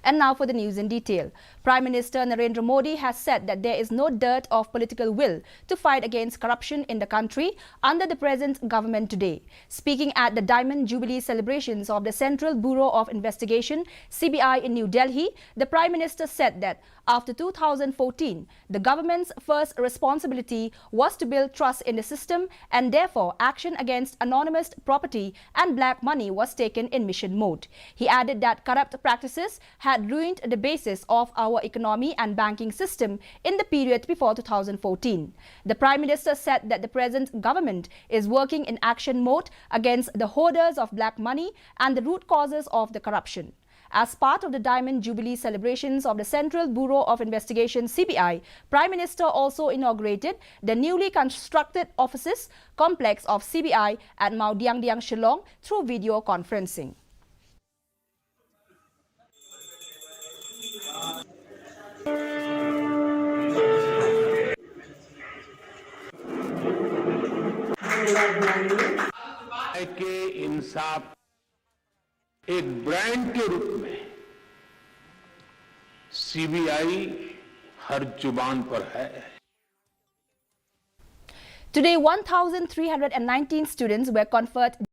And now for the news in detail. Prime Minister Narendra Modi has said that there is no dearth of political will to fight against corruption in the country under the present government today. Speaking at the Diamond Jubilee celebrations of the Central Bureau of Investigation (CBI) in New Delhi, the Prime Minister said that after 2014, the government's first responsibility was to build trust in the system, and therefore action against anonymous property and black money was taken in mission mode. He added that corrupt practices had ruined the basis of our economy and banking system in the period before 2014. The Prime Minister said that the present government is working in action mode against the hoarders of black money and the root causes of the corruption. As part of the Diamond Jubilee celebrations of the Central Bureau of Investigation (CBI), Prime Minister also inaugurated the newly constructed offices complex of CBI at Mao Diang Diang, Shillong through video conferencing. के इंसाफ एक brand के रूप में CBI हर जुबान पर है. Today, 1,319 students were conferred